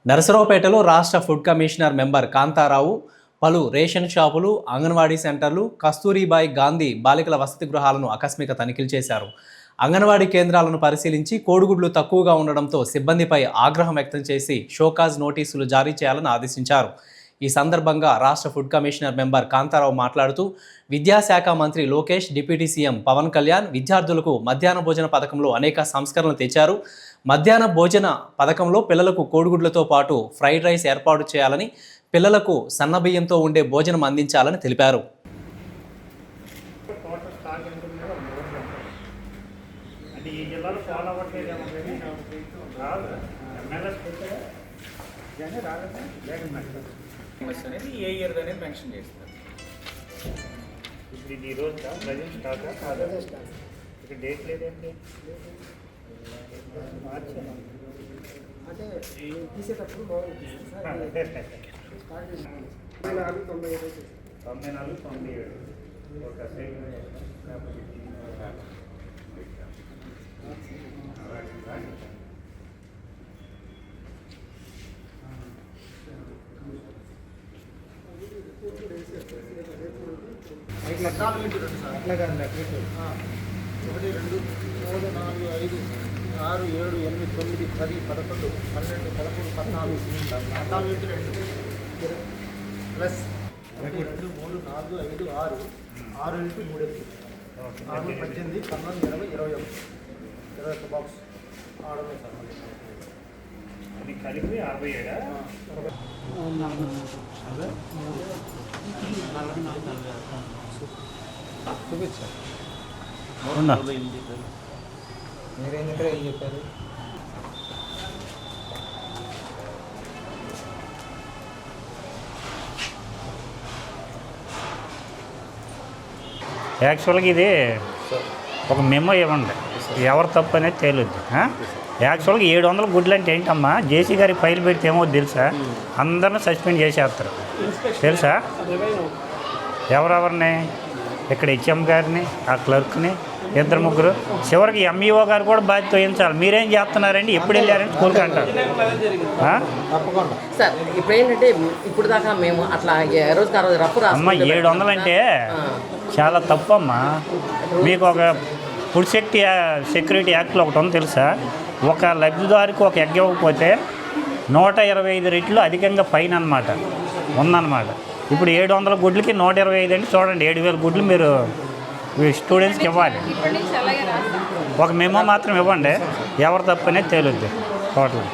నరసరావుపేటలో రాష్ట్ర food commissioner member Kantharao పలు ration షాపులు, అంగన్వాడీ సెంటర్లు, కస్తూరిబాయి గాంధీ బాలికల వసతి గృహాలను ఆకస్మిక తనిఖీలు చేశారు. అంగన్వాడీ కేంద్రాలను పరిశీలించి కోడిగుడ్లు తక్కువగా ఉండడంతో సిబ్బందిపై ఆగ్రహం వ్యక్తం చేసి షోకాజ్ నోటీసులు జారీ చేయాలని ఆదేశించారు. ఈ సందర్భంగా రాష్ట్ర ఫుడ్ కమిషనర్ మెంబర్ కాంతారావు మాట్లాడుతూ విద్యాశాఖ మంత్రి లోకేష్, డిప్యూటీ సీఎం పవన్ కళ్యాణ్ విద్యార్థులకు మధ్యాహ్న భోజన పథకంలో అనేక సంస్కరణలు తెచ్చారు. మధ్యాహ్న భోజన పథకంలో పిల్లలకు కోడిగుడ్లతో పాటు ఫ్రైడ్ రైస్ ఏర్పాటు చేయాలని, పిల్లలకు సన్నబియ్యంతో ఉండే భోజనం అందించాలని తెలిపారు. అనేది ఏ ఇయర్ అనేది మెన్షన్ చేస్తారు. ఇప్పుడు ఇది ఈరోజు ప్రజెంట్ స్టాకా కాదా? ఇక్కడ డేట్ లేదండి. అంటే తీసేటప్పుడు బాగుంటుంది సార్. 94, 97 ఒక అట్లా కాదు, అట్లా కాదు. 1, 2, 3, 4, 5, 6, 7, 8, 9, 10, 11, 12, 13, 14, 14 ప్లస్ 1, 2, 3, 4, 5, 6, 6 ఇంటూ 3, 18, 19, 20, 21 బాక్స్ ఆడమే సార్. అది కలిపి 67. చూపించారు మీరేం ఇక్కడ ఏం చెప్పారు? యాక్చువల్గా ఇది ఒక మెమో ఇవ్వండి, ఎవరు తప్పు అనేది తేలుద్ది. యాక్చువల్గా 700 గుడ్లు అంటే ఏంటమ్మా, జేసీ గారికి ఫైల్ పెడితే ఏమో తెలుసా, అందరిని సస్పెండ్ చేసేస్తారు తెలుసా. ఎవరెవరిని, ఇక్కడ హెచ్ఎం గారిని, ఆ క్లర్క్ని, 2-3, చివరికి ఎంఈఓ గారు కూడా బాధ్యత వహించాలి. మీరేం చేస్తున్నారండి, ఎప్పుడు వెళ్ళారని స్కూల్కి అంటారు. తప్పకుండా సార్. ఇప్పుడు ఏంటంటే ఇప్పుడు దాకా మేము అట్లా అమ్మ 700 అంటే చాలా తప్పు అమ్మా. మీకు ఒక ఫుడ్ సెక్యూరిటీ యాక్ట్లో ఒకటి ఉంది తెలుసా, ఒక లబ్ధిదారికి ఒక ఎగ్ ఇవ్వకపోతే 125 రెట్లు అధికంగా ఫైన్ అనమాట ఉందన్నమాట. ఇప్పుడు 700 గుడ్లకి 125 అంటే చూడండి, 7000 గుడ్లు మీరు స్టూడెంట్స్కి ఇవ్వాలి. ఒక మెమో మాత్రం ఇవ్వండి, ఎవరు తప్పనే తేలుద్ది టోటల్.